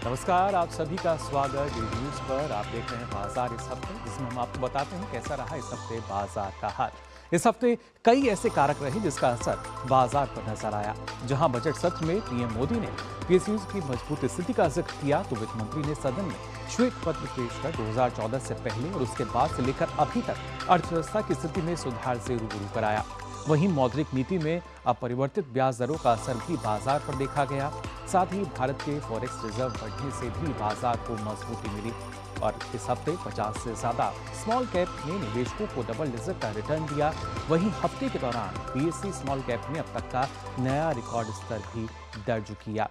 नमस्कार, आप सभी का स्वागत डी न्यूज पर। आप देख रहे हैं बाजार इस हफ्ते, जिसमें हम आपको बताते हैं कैसा रहा इस हफ्ते बाजार का हाल। इस हफ्ते कई ऐसे कारक रहे जिसका असर बाजार पर नजर आया। जहां बजट सत्र में पीएम मोदी ने पीएसयूज की मजबूत स्थिति का जिक्र किया, तो वित्त मंत्री ने सदन में श्वेत पत्र पेश कर 2014 से पहले और उसके बाद से लेकर अभी तक अर्थव्यवस्था की स्थिति में सुधार से रूबरू कराया। वहीं मौद्रिक नीति में अपरिवर्तित ब्याज दरों का असर भी बाजार पर देखा गया। साथ ही भारत के फॉरेक्स रिजर्व बढ़ने से भी बाजार को मजबूती मिली और इस हफ्ते 50 से ज्यादा स्मॉल कैप ने निवेशकों को डबल डिजिट का रिटर्न दिया। वहीं हफ्ते के दौरान बीएसई स्मॉल कैप ने अब तक का नया रिकॉर्ड स्तर भी दर्ज किया।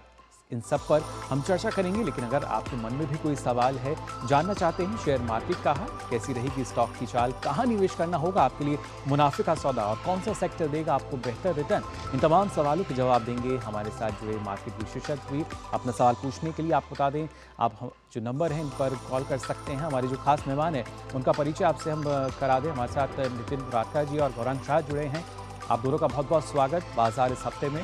इन सब पर हम चर्चा करेंगे, लेकिन अगर आपके मन में भी कोई सवाल है, जानना चाहते हैं शेयर मार्केट का हाल, कैसी रहेगी स्टॉक की चाल, कहाँ निवेश करना होगा आपके लिए मुनाफे का सौदा और कौन सा सेक्टर देगा आपको बेहतर रिटर्न, इन तमाम सवालों के जवाब देंगे हमारे साथ जुड़े मार्केट विशेषज्ञ भी। अपना सवाल पूछने के लिए आपको बता दें, आप जो नंबर है इन पर कॉल कर सकते हैं। हमारे जो खास मेहमान है उनका परिचय आपसे हम करा दें। हमारे साथ नितिन मुरादका जी और गौरांग शाह जुड़े हैं। आप दोनों का बहुत बहुत स्वागत बाजार इस हफ्ते में।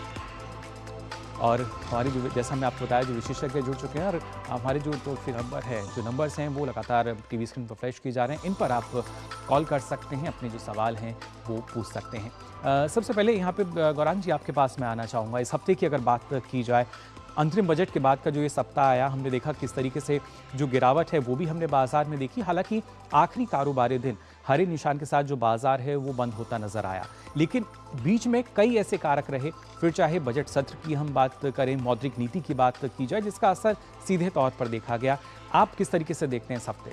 और हमारी जो, जैसा हमने आपको बताया, जो विशेषज्ञ जुड़ चुके हैं और हमारे जो टोल फ्री नंबर है, जो नंबर्स हैं वो लगातार टीवी स्क्रीन पर फ्लैश किए जा रहे हैं। इन पर आप कॉल कर सकते हैं, अपने जो सवाल हैं वो पूछ सकते हैं। सबसे पहले यहाँ पे गौरांग जी आपके पास मैं आना चाहूँगा। इस हफ्ते की अगर बात की जाए, अंतरिम बजट के बाद का जो ये सप्ताह आया, हमने देखा किस तरीके से जो गिरावट है वो भी हमने बाजार में देखी। हालांकि आखिरी कारोबारी दिन हरे निशान के साथ जो बाजार है वो बंद होता नजर आया, लेकिन बीच में कई ऐसे कारक रहे, फिर चाहे बजट सत्र की हम बात करें, मौद्रिक नीति की बात की जाए, जिसका असर सीधे तौर पर देखा गया। आप किस तरीके से देखते हैं इस हफ्ते?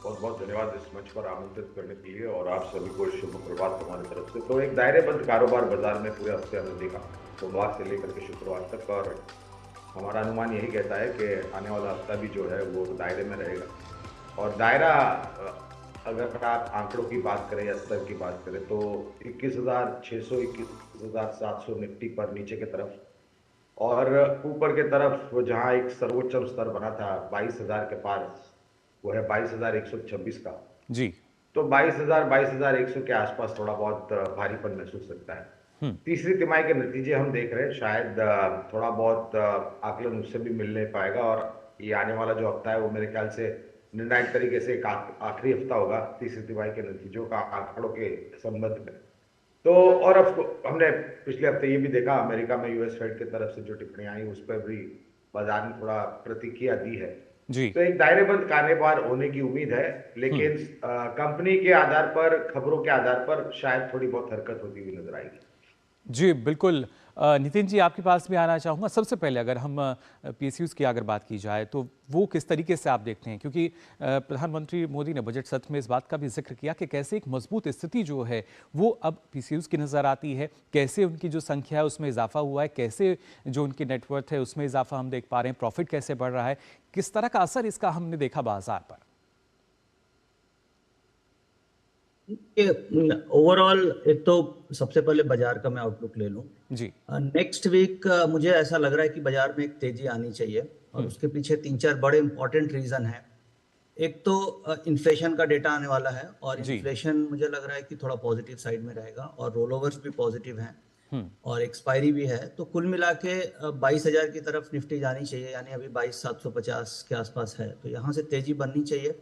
बहुत बहुत धन्यवाद इस मंच पर आमंत्रित करने के लिए और आप सभी को शुभ प्रभात हमारी तरफ से। तो एक दायरेबंद कारोबार बाजार में पूरे हफ्ते हमने देखा, सोमवार से लेकर के शुक्रवार तक, और हमारा अनुमान यही कहता है कि आने वाला हफ्ता भी जो है वो दायरे में रहेगा। और दायरा अगर आप आंकड़ों की बात करें या स्तर की बात करें तो 21,600 21,700 निफ्टी पर नीचे की तरफ, और ऊपर की तरफ जहां एक सर्वोच्च स्तर बना था 22,000 के पास, वो है 22,126 का। जी। तो 22,000 22,100 के आसपास थोड़ा बहुत भारीपन महसूस लगता है। हम्म। तीसरी तिमाही के नतीजे हम देख रहे हैं, शायद थोड़ा बहुत आकलन उससे भी मिल नहीं पाएगा, और ये आने वाला जो हफ्ता है वो मेरे ख्याल से निर्णायक तरीके से एक आखिरी हफ्ता होगा तीसरी तिमाही के नतीजों का आंकड़ों के संबंध में। तो और अब हमने पिछले हफ्ते ये भी देखा, अमेरिका में यूएस फेड की तरफ से जो टिप्पणियां आई उस पर भी बाजार ने थोड़ा प्रतिक्रिया दी है। जी। तो एक दायरेबंद कारोबार होने की उम्मीद है, हम्म। लेकिन कंपनी के आधार पर, खबरों के आधार पर शायद थोड़ी बहुत हरकत होती हुई नजर आएगी। जी बिल्कुल। नितिन जी आपके पास भी आना चाहूँगा। सबसे पहले अगर हम पीएसयूज़ की अगर बात की जाए, तो वो किस तरीके से आप देखते हैं, क्योंकि प्रधानमंत्री मोदी ने बजट सत्र में इस बात का भी जिक्र किया कि कैसे एक मजबूत स्थिति जो है वो अब पीएसयूज़ की नज़र आती है, कैसे उनकी जो संख्या है उसमें इजाफा हुआ है, कैसे जो उनकी नेटवर्थ है उसमें इजाफा हम देख पा रहे हैं, प्रॉफिट कैसे बढ़ रहा है, किस तरह का असर इसका हमने देखा बाजार पर? ओवरऑल एक तो सबसे पहले बाजार का मैं आउटलुक ले लूं। जी। नेक्स्ट वीक मुझे ऐसा लग रहा है कि बाजार में एक तेजी आनी चाहिए, और उसके पीछे तीन चार बड़े इंपॉर्टेंट रीजन है। एक तो इन्फ्लेशन का डेटा आने वाला है, और जी। इन्फ्लेशन मुझे लग रहा है कि थोड़ा पॉजिटिव साइड में रहेगा, और रोल ओवर्स भी पॉजिटिव हैं, हम्म। और एक्सपायरी भी है। तो कुल मिला के 22,000 की तरफ निफ्टी जानी चाहिए, यानी अभी 22,750 के आसपास है, तो यहाँ से तेजी बननी चाहिए।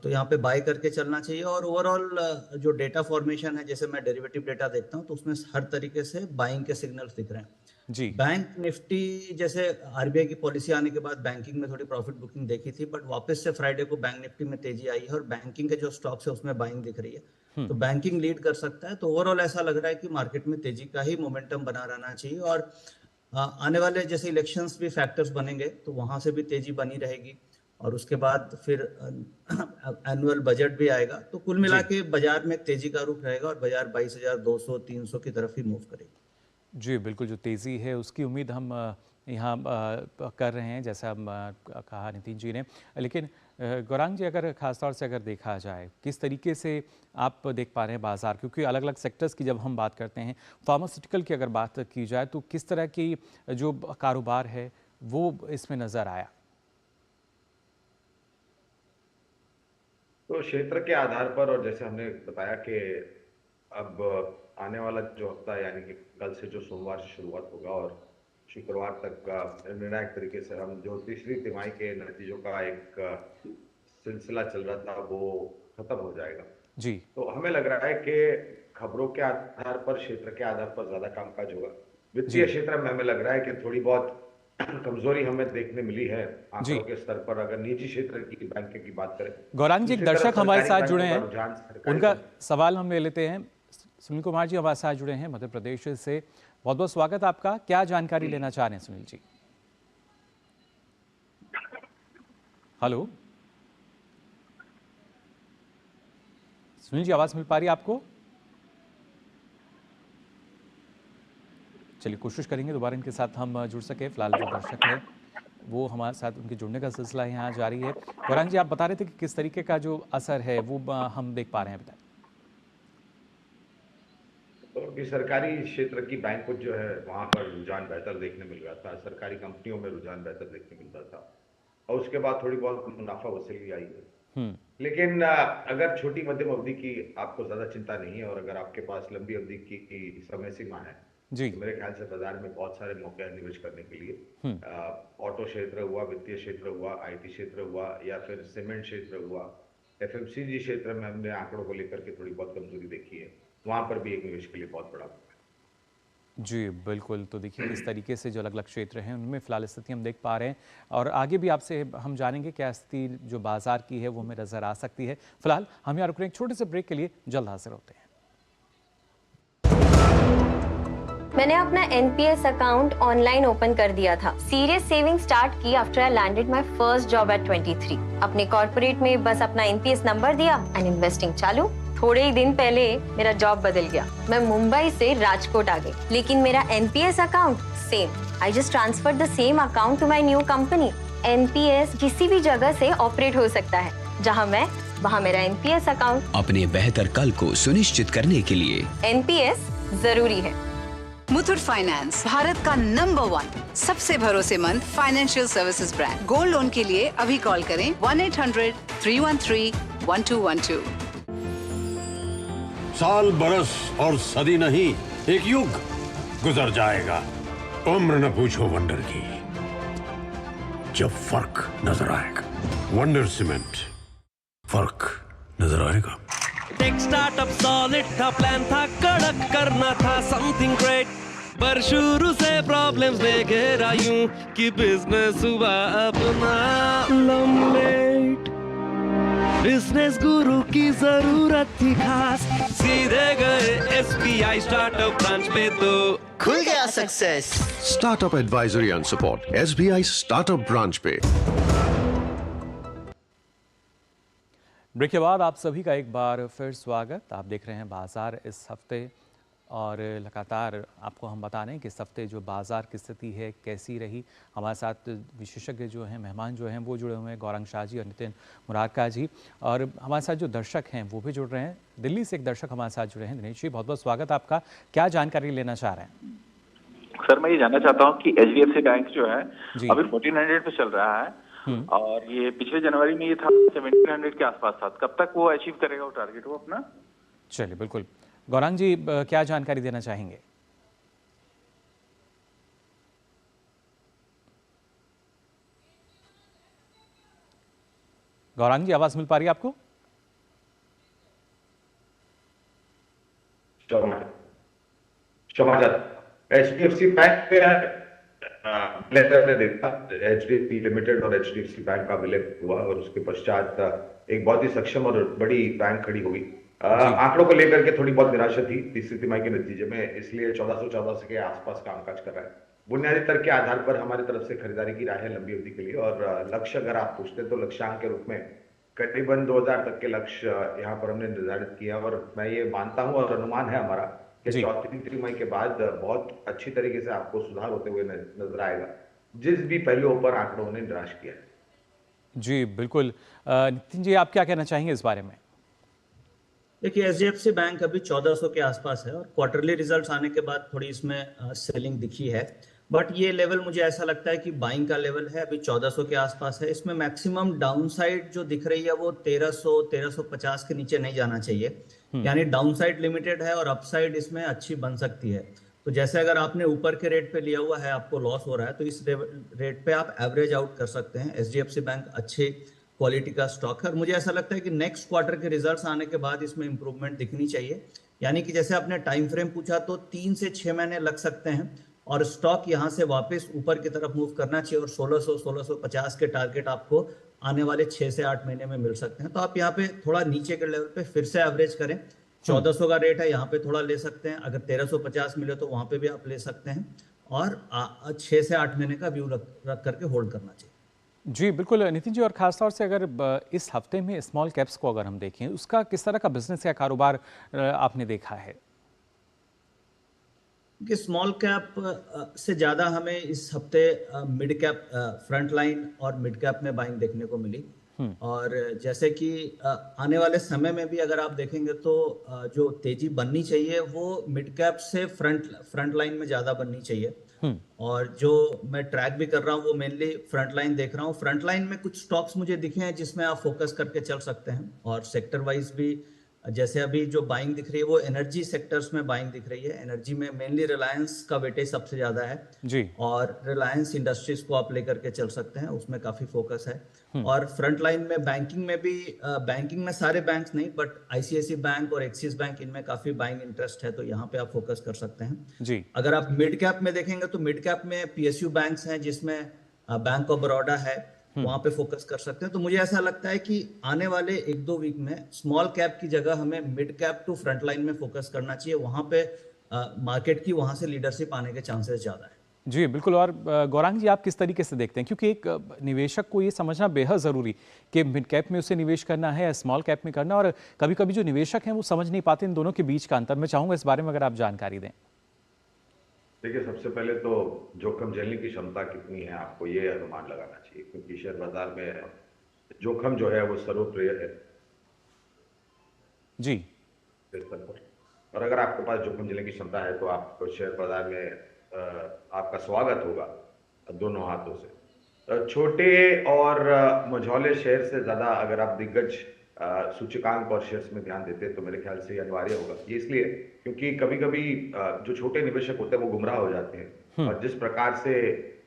तो यहाँ पे बाय करके चलना चाहिए। और ओवरऑल जो डेटा फॉर्मेशन है, जैसे मैं डेरिवेटिव डेटा देखता हूँ तो उसमें हर तरीके से बाइंग के सिग्नल्स दिख रहे हैं। जी। बैंक निफ्टी, जैसे आरबीआई की पॉलिसी आने के बाद बैंकिंग में थोड़ी प्रॉफिट बुकिंग देखी थी, बट वापस से फ्राइडे को बैंक निफ्टी में तेजी आई है, और बैंकिंग के जो स्टॉक्स है उसमें बाइंग दिख रही है। तो बैंकिंग लीड कर सकता है। तो ओवरऑल ऐसा लग रहा है कि मार्केट में तेजी का ही मोमेंटम बना रहना चाहिए, और आने वाले जैसे इलेक्शंस भी फैक्टर्स बनेंगे तो वहां से भी तेजी बनी रहेगी, और उसके बाद फिर एनुअल बजट भी आएगा। तो कुल मिला जी। के बाजार में तेजी का रुख रहेगा, और बाजार 22,200 300 की तरफ ही मूव करेगी। जी बिल्कुल, जो तेज़ी है उसकी उम्मीद हम यहाँ कर रहे हैं, जैसा हम कहा नितिन जी ने। लेकिन गौरांग जी, अगर ख़ासतौर से अगर देखा जाए, किस तरीके से आप देख पा रहे हैं बाज़ार, क्योंकि अलग अलग सेक्टर्स की जब हम बात करते हैं, फार्मास्यूटिकल की अगर बात की जाए, तो किस तरह की जो कारोबार है वो इसमें नज़र आया? तो क्षेत्र के आधार पर, और जैसे हमने बताया कि अब आने वाला जो हफ्ता है, यानी कि कल से जो सोमवार से शुरुआत होगा और शुक्रवार तक का निर्णायक तरीके से हम जो तीसरी तिमाही के नतीजों का एक सिलसिला चल रहा था वो खत्म हो जाएगा। जी। तो हमें लग रहा है कि खबरों के आधार पर, क्षेत्र के आधार पर ज्यादा कामकाज होगा। वित्तीय क्षेत्र में हमें लग रहा है कि थोड़ी बहुत कमजोरी हमें देखने मिली है आंकड़ों के स्तर पर, अगर निजी क्षेत्र की बैंकों की बात करें। गौरांग जी, एक दर्शक हमारे साथ जुड़े हैं, उनका सवाल हम ले लेते हैं। सुनील कुमार जी हमारे साथ जुड़े हैं मध्य प्रदेश से। बहुत बहुत स्वागत आपका। क्या जानकारी लेना चाह रहे हैं सुनील जी? हेलो सुनील जी, आवाज मिल पा रही है आपको? चलिए कोशिश करेंगे दोबारा इनके साथ हम जुड़ सके। फिलहाल जो दर्शक है वो हमारे साथ, उनके जुड़ने का सिलसिला यहाँ जारी है। गौरांग जी, आप बता रहे थे कि किस तरीके का जो असर है वो हम देख पा रहे हैं। बताएं। तो सरकारी क्षेत्र की बैंकों जो है वहां पर रुझान बेहतर देखने मिल रहा था, सरकारी कंपनियों में रुझान बेहतर देखने मिल रहा था, और उसके बाद थोड़ी बहुत मुनाफा वसूली आई है। लेकिन अगर छोटी मध्यम अवधि की आपको ज्यादा चिंता नहीं है और अगर आपके पास लंबी अवधि की समय सीमा है, जी, तो मेरे ख्याल से बाजार में बहुत सारे मौके हैं निवेश करने के लिए। ऑटो क्षेत्र हुआ, वित्तीय क्षेत्र हुआ, आईटी क्षेत्र हुआ, या फिर सीमेंट क्षेत्र हुआ, एफएमसीजी क्षेत्र में हमने आंकड़ों को लेकर के थोड़ी बहुत कमजोरी देखी है, वहां पर भी एक निवेश के लिए बहुत बड़ा मौका है। जी बिल्कुल। तो देखिए किस तरीके से जो अलग अलग क्षेत्र हैं उनमें फिलहाल स्थिति हम देख पा रहे हैं, और आगे भी आपसे हम जानेंगे क्या स्थिति जो बाजार की है वो हमें नजर आ सकती है। फिलहाल हम यहाँ रुक रहे हैं, एक छोटे से ब्रेक के लिए, जल्द हाजिर होते हैं। मैंने अपना एनपीएस अकाउंट ऑनलाइन ओपन कर दिया था। सीरियस सेविंग स्टार्ट की after I landed my first job eight 23। अपने कॉर्पोरेट में बस अपना एनपीएस नंबर दिया एंड इन्वेस्टिंग चालू। थोड़े ही दिन पहले मेरा जॉब बदल गया, मैं मुंबई से राजकोट आ गई, लेकिन मेरा NPS account same. I just transferred the same account to my new company. NPS किसी भी जगह से ऑपरेट हो सकता है, जहां मैं वहां मेरा एनपीएस अकाउंट। अपने बेहतर कल को सुनिश्चित करने के लिए एनपीएस जरूरी है। मुथूट फाइनेंस, भारत का नंबर 1 सबसे भरोसेमंद financial services brand. Gold loan के लिए अभी कॉल करें 1-800-313-1212। साल, बरस और सदी नहीं, एक युग गुजर जाएगा, उम्र न पूछो वंडर की, जब फर्क नजर आएगा। वंडर सीमेंट, फर्क नजर आएगा। टेक स्टार्टअप सॉलिड था, प्लान था कड़क, करना था समथिंग ग्रेट, पर शुरू से प्रॉब्लम्स में घेरा यूं कि बिजनेस हुआ अपना लम्बेट। बिजनेस गुरु की जरूरत थी खास, सीधे गए एसबीआई स्टार्टअप ब्रांच पे तो खुल गया success. Startup advisory and support SBI startup branch पे। ब्रेक के बाद आप सभी का एक बार फिर स्वागत। आप देख रहे हैं बाजार इस हफ्ते, और लगातार आपको हम बता रहे हैं कि इस हफ्ते जो बाजार की स्थिति है कैसी रही। हमारे साथ विशेषज्ञ जो हैं, मेहमान जो हैं वो जुड़े हुए हैं, गौरांग शाह जी और नितिन मुरारका जी, और हमारे साथ जो दर्शक हैं वो भी जुड़ रहे हैं। दिल्ली से एक दर्शक हमारे साथ जुड़े हैं। दिनेश जी, बहुत बहुत स्वागत आपका। क्या जानकारी लेना चाह रहे हैं? सर, मैं ये जानना चाहता हूँ कि एचडीएफसी बैंक जो है अभी 1400 पे चल रहा है, और ये पिछले जनवरी में ये था 1700 के आसपास था। कब तक वो अचीव करेगा वो टारगेट वो अपना? चलिए बिल्कुल। गौरांग जी, क्या जानकारी देना चाहेंगे? गौरांग जी, आवाज मिल पा रही है आपको? एचडीएफसी बैंक पे लेटर ने देखा, एचडीएफसी लिमिटेड और एचडीएफसी बैंक का विलय हुआ, और उसके पश्चात एक बहुत ही सक्षम और बड़ी बैंक खड़ी होगी। आंकड़ों को लेकर के थोड़ी बहुत निराशा थी तीसरी तिमाही के नतीजे में, इसलिए 1414 के आसपास कामकाज कर रहा है। बुनियादी तर्क के आधार पर हमारी तरफ से खरीदारी की राय है लंबी अवधि के लिए, और लक्ष्य अगर आप पूछते तो लक्ष्यांक के रूप में करीबन 2000 तक के लक्ष्य यहाँ पर हमने निर्धारित किया, और मैं ये मानता हूँ और अनुमान है हमारा कि चौथी तिमाही के बाद बहुत अच्छी तरीके से आपको सुधार होते हुए नजर आएगा, जिस भी पहलुओं पर आंकड़ों ने निराश किया है। जी बिल्कुल। नितिन जी, आप क्या कहना चाहेंगे इस बारे में? देखिए, एचडीएफसी बैंक अभी 1400 के आसपास है, और क्वार्टरली रिजल्ट्स आने के बाद थोड़ी इसमें सेलिंग दिखी है, बट ये लेवल मुझे ऐसा लगता है कि बाइंग का लेवल है, अभी 1400 के आसपास है। इसमें मैक्सिमम डाउनसाइड जो दिख रही है वो 1300 1350 के नीचे नहीं जाना चाहिए, यानी डाउनसाइड लिमिटेड है और अपसाइड इसमें अच्छी बन सकती है। तो जैसे अगर आपने ऊपर के रेट पे लिया हुआ है, आपको लॉस हो रहा है, तो इस रेट पे आप एवरेज आउट कर सकते हैं। एचडीएफसी बैंक अच्छे क्वालिटी का स्टॉक है और मुझे ऐसा लगता है कि नेक्स्ट क्वार्टर के रिजल्ट्स आने के बाद इसमें इंप्रूवमेंट दिखनी चाहिए। यानी कि जैसे आपने टाइम फ्रेम पूछा तो 3 से 6 महीने लग सकते हैं और स्टॉक यहाँ से वापस ऊपर की तरफ मूव करना चाहिए और 1600-1650 के टारगेट आपको आने वाले 6 से 8 महीने में मिल सकते हैं। तो आप यहाँ पे थोड़ा नीचे के लेवल पे फिर से एवरेज करें। 1400 का रेट है, यहाँ पे थोड़ा ले सकते हैं। अगर 1350 मिले तो वहां पे भी आप ले सकते हैं और 6 से 8 महीने का व्यू रख करके होल्ड करना चाहिए। जी बिल्कुल नितिन जी, और खासतौर से अगर इस हफ्ते में स्मॉल कैप्स को अगर हम देखें, उसका किस तरह का बिजनेस या कारोबार आपने देखा है? कि स्मॉल कैप से ज़्यादा हमें इस हफ्ते मिड कैप, फ्रंट लाइन और मिड कैप में बाइंग देखने को मिली। और जैसे कि आने वाले समय में भी अगर आप देखेंगे तो जो तेजी बननी चाहिए वो मिड कैप से फ्रंट लाइन में ज़्यादा बननी चाहिए। और जो मैं ट्रैक भी कर रहा हूँ वो मेनली फ्रंट लाइन देख रहा हूँ। फ्रंट लाइन में कुछ स्टॉक्स मुझे दिखे हैं जिसमें आप फोकस करके चल सकते हैं और सेक्टर वाइज भी जैसे अभी जो बाइंग दिख रही है वो एनर्जी सेक्टर्स में बाइंग दिख रही है। एनर्जी में मेनली रिलायंस का वेटेज सबसे ज्यादा है जी, और रिलायंस इंडस्ट्रीज को आप लेकर के चल सकते हैं, उसमें काफी फोकस है। और फ्रंट लाइन में बैंकिंग में भी, बैंकिंग में सारे बैंक्स नहीं बट आईसीआईसीआई बैंक और एक्सिस बैंक, इनमें काफी बाइंग इंटरेस्ट है, तो यहाँ पे आप फोकस कर सकते हैं जी। अगर आप मिड कैप में देखेंगे तो मिड कैप में पीएसयू बैंक्स हैं जिसमें बैंक ऑफ बड़ौदा है, वहां पे फोकस कर सकते हैं। तो मुझे ऐसा लगता है कि आने वाले 1-2 वीक में स्मॉल कैप की जगह हमें mid cap to front line में फोकस करना चाहिए। वहां पे मार्केट की वहां से लीडरशिप आने के चांसेस ज्यादा है। जी बिल्कुल। और गौरांग जी, आप किस तरीके से देखते हैं, क्योंकि एक निवेशक को ये समझना बेहद ज़रूरी कि मिड कैप में उसे निवेश करना है या स्मॉल कैप में करना, और कभी कभी जो निवेशक हैं वो समझ नहीं पाते इन दोनों के बीच का अंतर। मैं चाहूँगा इस बारे में अगर आप जानकारी दें। देखिए, सबसे पहले तो जोखिम झेलने की क्षमता कितनी है आपको ये अनुमान लगाना चाहिए, क्योंकि शेयर बाजार में जोखिम जो है वो सर्वप्रिय है जी। और अगर आपके पास जोखिम झेलने की क्षमता है तो आपको शेयर बाजार में आपका स्वागत होगा दोनों हाथों से। छोटे और मझौले शेयर से ज्यादा अगर आप दिग्गज सूचकांक और शेयर्स में ध्यान देते हैं तो मेरे ख्याल से ये अनिवार्य होगा। ये इसलिए क्योंकि कभी कभी जो छोटे निवेशक होते हैं वो गुमराह हो जाते हैं, और जिस प्रकार से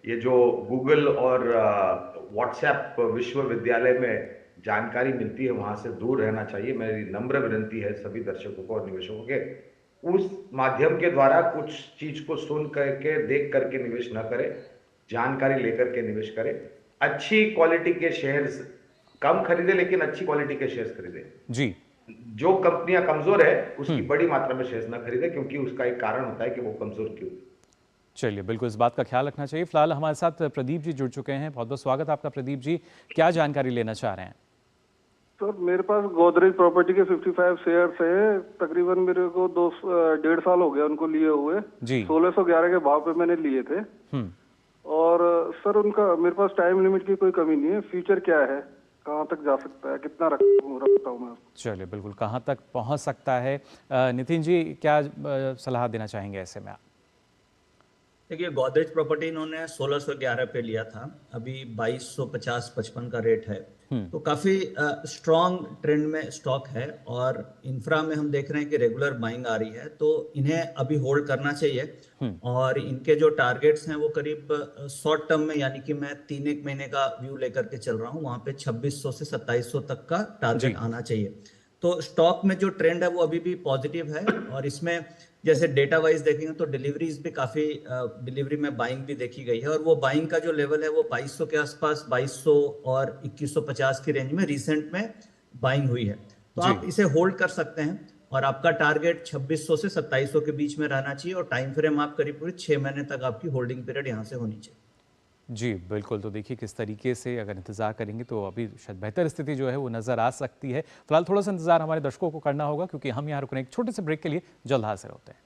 ये जो गूगल और व्हाट्सएप विश्वविद्यालय में जानकारी मिलती है वहां से दूर रहना चाहिए। मेरी नम्र विनती है सभी दर्शकों को और निवेशकों के, उस माध्यम के द्वारा कुछ चीज को सुन करके देख करके निवेश न करें, जानकारी लेकर के निवेश करें। अच्छी क्वालिटी के शेयर्स कम खरीदे लेकिन अच्छी क्वालिटी के शेयर्स खरीदे जी। जो कंपनियां कमजोर है उसकी बड़ी मात्रा में शेयर्स ना खरीदे, क्योंकि उसका एक कारण होता है कि वो कमजोर क्यों। चलिए, बिल्कुल इस बात का ख्याल रखना चाहिए। फिलहाल हमारे साथ प्रदीप जी जुड़ चुके हैं, बहुत बहुत स्वागत आपका प्रदीप जी। क्या जानकारी लेना चाह रहे हैं? सर, मेरे पास गोदरेज प्रॉपर्टी के 55 शेयर्स हैं, तकरीबन मेरे को 1.5 साल हो गया उनको लिए हुए जी। 1611 के भाव पे मैंने लिए थे। और सर उनका मेरे पास टाइम लिमिट की कोई कमी नहीं है। फ्यूचर क्या है, कहाँ तक जा सकता है, कितना रखता हूँ मैं? चलिए, बिल्कुल कहाँ तक पहुँच सकता है। नितिन जी, क्या सलाह देना चाहेंगे ऐसे में आप? देखिए, गोदरेज प्रॉपर्टी इन्होंने 1611 पे लिया था, अभी 2250-55 का रेट है, तो काफी स्ट्रॉन्ग ट्रेंड में स्टॉक है और इंफ्रा में हम देख रहे हैं कि रेगुलर बाइंग आ रही है, तो इन्हें अभी होल्ड करना चाहिए। और इनके जो टारगेट्स हैं वो करीब शॉर्ट टर्म में, यानी कि मैं 3-1 महीने का व्यू लेकर के चल रहा हूँ, वहां पे 2600 से 2700 तक का टारगेट आना चाहिए। तो स्टॉक में जो ट्रेंड है वो अभी भी पॉजिटिव है और इसमें जैसे डेटा वाइज देखेंगे तो डिलीवरीज भी काफी, डिलीवरी में बाइंग भी देखी गई है और वो बाइंग का जो लेवल है वो 2200 के आसपास, 2200 और 2150 की रेंज में रिसेंट में बाइंग हुई है। तो आप इसे होल्ड कर सकते हैं और आपका टारगेट 2600 से 2700 के बीच में रहना चाहिए और टाइम फ्रेम आप करीब पूरी 6 महीने तक आपकी होल्डिंग पीरियड यहाँ से होनी चाहिए। जी बिल्कुल। तो देखिए किस तरीके से अगर इंतजार करेंगे तो अभी शायद बेहतर स्थिति जो है वो नजर आ सकती है। फिलहाल थोड़ा सा इंतजार हमारे दर्शकों को करना होगा, क्योंकि हम यहाँ रुकने एक छोटे से ब्रेक के लिए जल्द हाजिर होते हैं।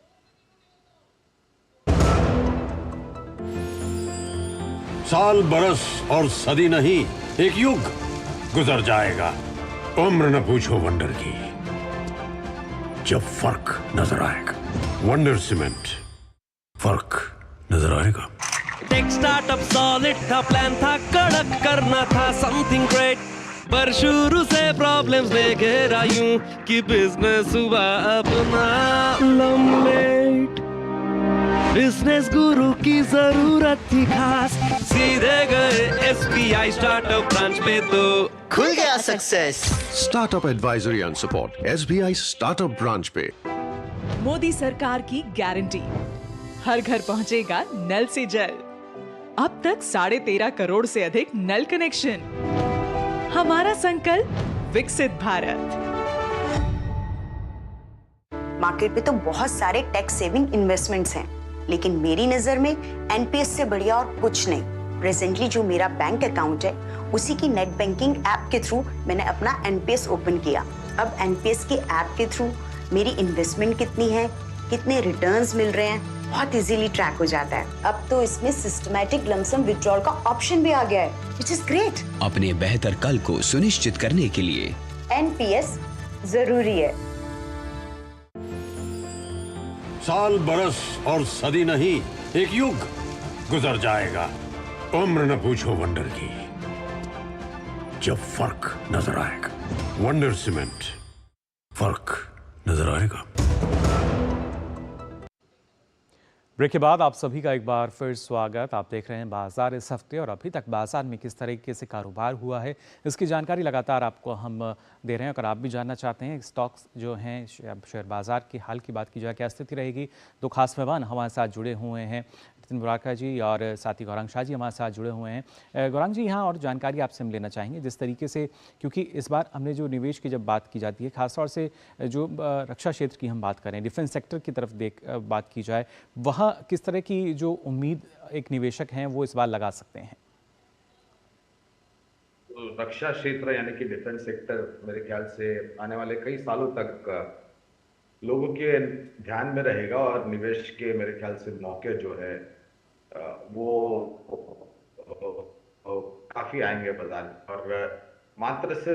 साल, बरस और सदी नहीं, एक युग गुजर जाएगा। उम्र न पूछो वंडर की, जब फर्क नजर आएगा। वंडर सीमेंट, फर्क नजर आएगा। टेक स्टार्टअप सॉलिड था, प्लान था कड़क, करना था समथिंग ग्रेट। पर शुरू से प्रॉब्लम्स ने घेरा यूं कि बिजनेस हुआ अपना लम्बेट। बिजनेस गुरु की जरूरत थी खास, सीधे गए SBI स्टार्टअप ब्रांच पे तो खुल गया success. Startup advisory and support SBI startup branch पे। मोदी सरकार की गारंटी, हर घर पहुंचेगा नल से जल। अब तक 13.5 करोड़ से अधिक नल कनेक्शन। हमारा संकल्प विकसित भारत। मार्केट पे तो बहुत सारे टैक्स सेविंग इन्वेस्टमेंट्स हैं, लेकिन मेरी नजर में एनपीएस से बढ़िया और कुछ नहीं। प्रेजेंटली जो मेरा बैंक अकाउंट है उसी की नेट बैंकिंग ऐप के थ्रू मैंने अपना एनपीएस ओपन किया। अब एनपीएस के ऐप के थ्रू मेरी इन्वेस्टमेंट कितनी है, कितने रिटर्न्स मिल रहे हैं, बहुत इजीली ट्रैक हो जाता है। अब तो इसमें सिस्टमैटिक लमसम विड्रॉल का ऑप्शन भी आ गया है, व्हिच इज ग्रेट। अपने बेहतर कल को सुनिश्चित करने के लिए एनपीएस जरूरी है। साल बरस और सदी नहीं, एक युग गुजर जाएगा। उम्र न पूछो वंडर की, जब फर्क नजर आएगा। वंडर सीमेंट, फर्क नजर आएगा। ब्रेक के बाद आप सभी का एक बार फिर स्वागत। आप देख रहे हैं बाजार इस हफ्ते, और अभी तक बाजार में किस तरीके से कारोबार हुआ है इसकी जानकारी लगातार आपको हम दे रहे हैं। अगर आप भी जानना चाहते हैं स्टॉक्स जो हैं, शेयर बाजार की हाल की बात की जाए, क्या स्थिति रहेगी, तो खास मेहमान हमारे साथ जुड़े हुए हैं नितिन बुराड़कर जी और साथ ही गौरांग शाह जी हमारे साथ जुड़े हुए हैं। गौरांग जी, यहाँ और जानकारी आपसे हम लेना चाहेंगे जिस तरीके से, क्योंकि इस बार हमने जो निवेश की जब बात की जाती है, खासतौर से जो रक्षा क्षेत्र की हम बात करें, डिफेंस सेक्टर की तरफ बात की जाए, वहाँ किस तरह की जो उम्मीद एक निवेशक हैं वो इस बार लगा सकते हैं? तो रक्षा क्षेत्र यानी कि डिफेंस सेक्टर मेरे ख्याल से आने वाले कई सालों तक लोगों के ध्यान में रहेगा, और निवेश के मेरे ख्याल से मौके जो है वो काफी आएंगे बाजार। और मात्र से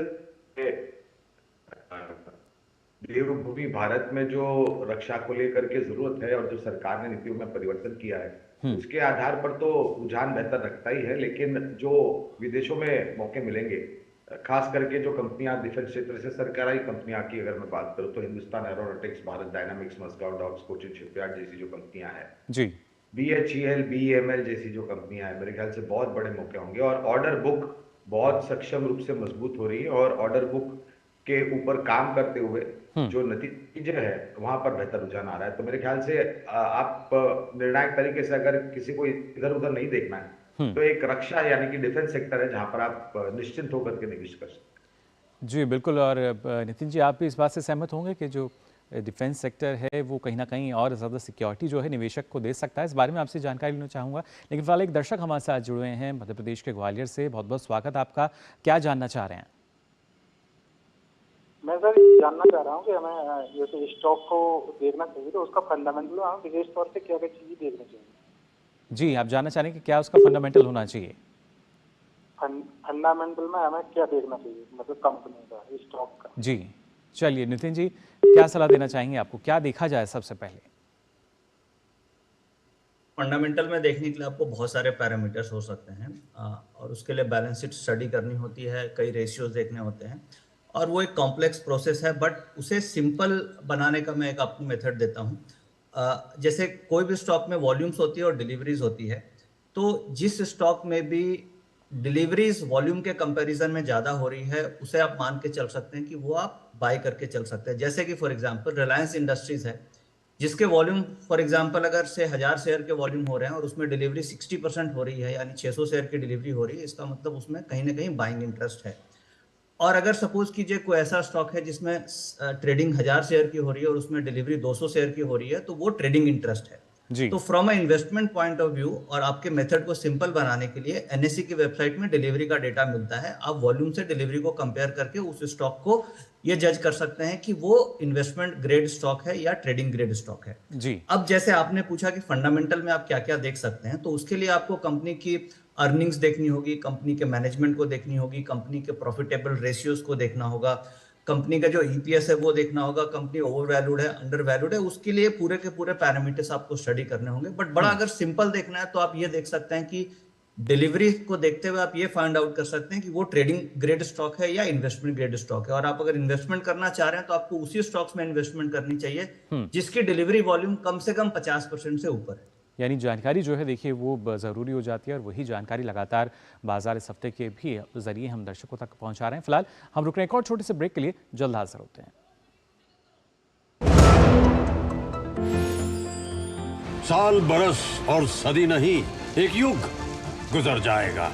देवभूमि भारत में जो रक्षा को लेकर के जरूरत है और जो सरकार ने नीतियों में परिवर्तन किया है, उसके आधार पर तो रुझान बेहतर रखता ही है। लेकिन जो विदेशों में मौके मिलेंगे, खास करके जो कंपनियां डिफेंस क्षेत्र से, सरकारी कंपनियां की अगर मैं बात करूं तो Hindustan aeronautics, Bharat dynamics, Mazagon docks, Cochin shipyard जैसी जो कंपनियां हैं जी, BHEL, BEML जैसी जो कंपनियां हैं, मेरे ख्याल से बहुत बड़े मौके होंगे। और ऑर्डर बुक बहुत सक्षम रूप से मजबूत हो रही है, और ऑर्डर बुक के ऊपर काम करते हुए जो नतीजे है वहां पर बेहतर रुझान आ रहा है। तो मेरे ख्याल से आप निर्णायक तरीके से अगर किसी को इधर उधर नहीं देखना है तो एक रक्षा यानी कि डिफेंस सेक्टर है जहां पर आप निश्चिंत होकर के निवेश कर सकते हैं। जी बिल्कुल। और नितिन जी, आप भी इस बात से सहमत होंगे कि जो डिफेंस सेक्टर है वो कहीं ना कहीं और ज़्यादा सिक्योरिटी जो है निवेशक को दे सकता है? इस बारे में आपसे जानकारी लेना चाहूँगा, लेकिन फिलहाल एक दर्शक हमारे साथ जुड़े हैं मध्य प्रदेश के ग्वालियर से। बहुत बहुत स्वागत आपका। क्या जानना चाह रहे हैं? मैं सर जानना चाह रहा हूँ कि हमें जैसे स्टॉक को देखना चाहिए तो उसका फंडामेंटल हमें विशेष तौर से क्या क्या चीज़ें देखनी चाहिए? जी, आप जानना चाह रहे हैं कि क्या उसका फंडामेंटल होना चाहिए? फंडामेंटल में हमें क्या देखना चाहिए, मतलब कंपनी का, स्टॉक का? जी चलिए नितिन जी, क्या सलाह देना चाहेंगे आपको, क्या देखा जाए सबसे पहले? फंडामेंटल में देखने के लिए आपको बहुत सारे पैरामीटर्स हो सकते हैं, और उसके लिए बैलेंस शीट स्टडी करनी होती है, कई रेशियोज देखने होते हैं, और वो एक कॉम्प्लेक्स प्रोसेस है। बट उसे सिंपल बनाने का मैं एक आपको मेथड देता हूँ। जैसे कोई भी स्टॉक में वॉल्यूम्स होती है और डिलीवरीज होती है, तो जिस स्टॉक में भी डिलीवरीज वॉल्यूम के कंपैरिजन में ज़्यादा हो रही है, उसे आप मान के चल सकते हैं कि वो आप बाय करके चल सकते हैं। जैसे कि फॉर एग्जांपल रिलायंस इंडस्ट्रीज है, जिसके वॉल्यूम फॉर एग्जांपल अगर से 1000 शेयर के वॉल्यूम हो रहे हैं और उसमें डिलीवरी 60% हो रही है, यानी 600 शेयर की डिलीवरी हो रही है, इसका मतलब उसमें कहीं ना कहीं बाइंग इंटरेस्ट है। और अगर सपोज कीजिए कोई ऐसा स्टॉक है जिसमें ट्रेडिंग 1000 शेयर की हो रही है और उसमें डिलीवरी 200 शेयर की हो रही है, तो वो ट्रेडिंग इंटरेस्ट है जी। तो from a investment point of view और आपके मेथड को सिंपल बनाने के लिए एनएससी की वेबसाइट में डिलीवरी का डेटा मिलता है। आप वॉल्यूम से डिलीवरी को कंपेयर करके उस स्टॉक को ये जज कर सकते हैं कि वो इन्वेस्टमेंट ग्रेड स्टॉक है या ट्रेडिंग ग्रेड स्टॉक है जी। अब जैसे आपने पूछा कि फंडामेंटल में आप क्या क्या देख सकते हैं, तो उसके लिए आपको कंपनी की अर्निंग्स देखनी होगी, कंपनी के मैनेजमेंट को देखनी होगी, कंपनी के प्रॉफिटेबल रेशियोज को देखना होगा, कंपनी का जो ईपीएस है वो देखना होगा, कंपनी ओवर वैल्यूड है, अंडर वैल्यूड है, उसके लिए पूरे के पूरे पैरामीटर्स आपको स्टडी करने होंगे। बट बड़ा अगर सिंपल देखना है तो आप ये देख सकते हैं कि डिलीवरी को देखते हुए आप ये फाइंड आउट कर सकते हैं कि वो ट्रेडिंग ग्रेड स्टॉक है या इन्वेस्टमेंट ग्रेड स्टॉक है। और आप अगर इन्वेस्टमेंट करना चाह रहे हैं तो आपको उसी स्टॉक्स में इन्वेस्टमेंट करनी चाहिए जिसकी डिलीवरी वॉल्यूम कम से कम 50% से ऊपर है। यानी जानकारी जो है देखिए वो ज़रूरी हो जाती है और वही जानकारी लगातार बाजार इस हफ्ते के भी जरिए हम दर्शकों तक पहुंचा रहे हैं। फिलहाल हम रुक रहे हैं एक और छोटे से ब्रेक के लिए, जल्द हाजिर होते हैं। साल बरस और सदी नहीं, एक युग गुजर जाएगा।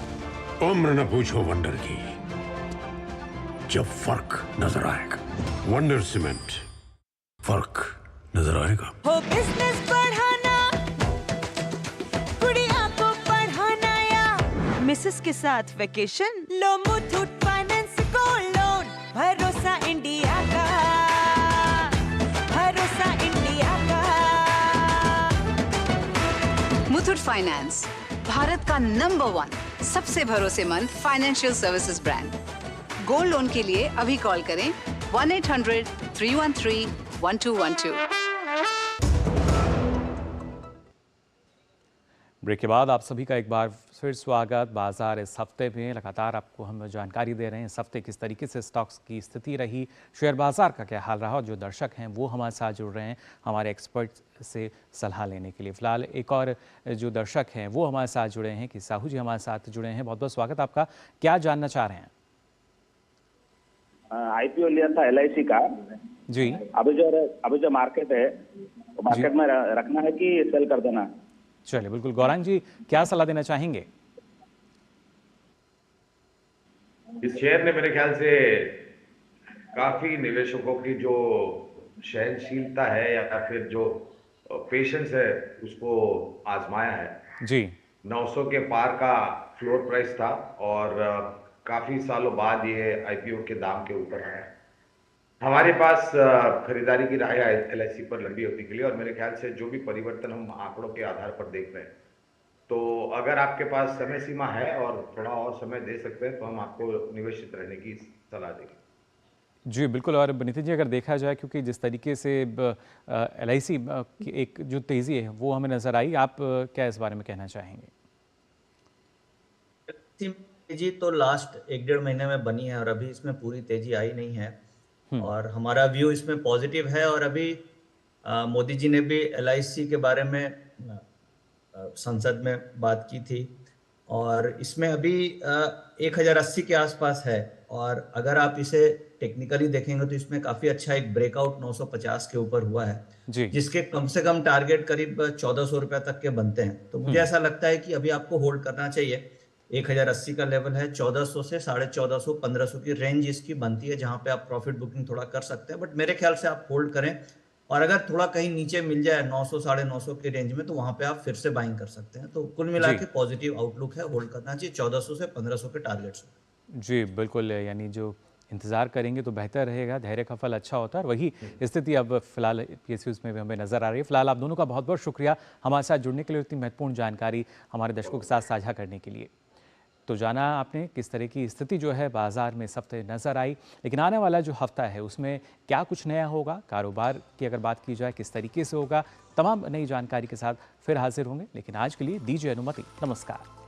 उम्र न पूछो वंडर की, जब फर्क नजर आएगा। वंडर सीमेंट, फर्क नजर आएगा। हो बिजनेस बढ़ाना, गुड़िया को पढ़ाना या मिसेस के साथ वेकेशन, लो मुथूट फाइनेंस गोल्ड लोन। भरोसा इंडिया का, भरोसा इंडिया का। मुथूट फाइनेंस, भारत का नंबर 1 सबसे भरोसेमंद financial services brand. Gold loan के लिए अभी कॉल करें 1-800-313-1212। ब्रेक के बाद आप सभी का एक बार फिर स्वागत। बाजार इस हफ्ते में लगातार आपको हम जानकारी दे रहे हैं इस हफ्ते किस तरीके से स्टॉक्स की स्थिति रही, शेयर बाजार का क्या हाल रहा, और जो दर्शक हैं वो हमारे साथ जुड़ रहे हैं हमारे एक्सपर्ट से सलाह लेने के लिए। फिलहाल एक और जो दर्शक हैं वो हमारे साथ जुड़े हैं कि साहू जी हमारे साथ जुड़े हैं। बहुत बहुत स्वागत आपका, क्या जानना चाह रहे हैं? IPO लिया था LIC का जी। अभी जो मार्केट है वो मार्केट में रखना है कि सेल कर देना? चलिए बिल्कुल, गौरांग जी क्या सलाह देना चाहेंगे? इस शेयर ने मेरे ख्याल से काफी निवेशकों की जो सहनशीलता है या फिर जो पेशेंस है उसको आजमाया है जी। 900 के पार का फ्लोर प्राइस था और काफी सालों बाद ये IPO के दाम के ऊपर है। हमारे पास खरीदारी की राय है LIC पर लंबी अवधि के लिए, और मेरे ख्याल से जो भी परिवर्तन हम आंकड़ों के आधार पर देख रहे हैं, तो अगर आपके पास समय सीमा है और थोड़ा और समय दे सकते हैं तो हम आपको निवेशित रहने की सलाह देंगे। जी बिल्कुल। और नितिन जी अगर देखा जाए, क्योंकि जिस तरीके से LIC की एक जो तेज़ी है वो हमें नज़र आई, आप क्या इस बारे में कहना चाहेंगे? तेजी तो लास्ट 1-1.5 महीने में बनी है और अभी इसमें पूरी तेजी आई नहीं है और हमारा व्यू इसमें पॉजिटिव है। और अभी मोदी जी ने भी LIC के बारे में संसद में बात की थी और इसमें अभी 1080 के आसपास है। और अगर आप इसे टेक्निकली देखेंगे तो इसमें काफी अच्छा एक ब्रेकआउट 950 के ऊपर हुआ है जी। जिसके कम से कम टारगेट करीब 1400 रुपए तक के बनते हैं। तो मुझे ऐसा लगता है कि अभी आपको होल्ड करना चाहिए। 1080 का लेवल है, 1400 से 1450 1500 की रेंज इसकी बनती है जहां पे आप प्रॉफिट बुकिंग थोड़ा कर सकते हैं। बट मेरे ख्याल से आप होल्ड करें और अगर थोड़ा कहीं नीचे मिल जाए 900 950 के रेंज में तो वहां पे आप फिर से बाइंग कर सकते हैं। तो कुल मिला के पॉजिटिव आउटलुक है, होल्ड करना चाहिए 1400 से 1500 के टारगेट्स। जी बिल्कुल, यानी जो इंतजार करेंगे तो बेहतर रहेगा, धैर्य का फल अच्छा होता है और वही स्थिति अब फिलहाल PSUs में भी हमें नजर आ रही है। फिलहाल आप दोनों का बहुत बहुत शुक्रिया हमारे साथ जुड़ने के लिए, इतनी महत्वपूर्ण जानकारी हमारे दर्शकों के साथ साझा करने के लिए। तो जाना आपने किस तरह की स्थिति जो है बाजार में इस हफ्ते नजर आई, लेकिन आने वाला जो हफ्ता है उसमें क्या कुछ नया होगा, कारोबार की अगर बात की जाए किस तरीके से होगा, तमाम नई जानकारी के साथ फिर हाजिर होंगे। लेकिन आज के लिए दीजिए अनुमति, नमस्कार।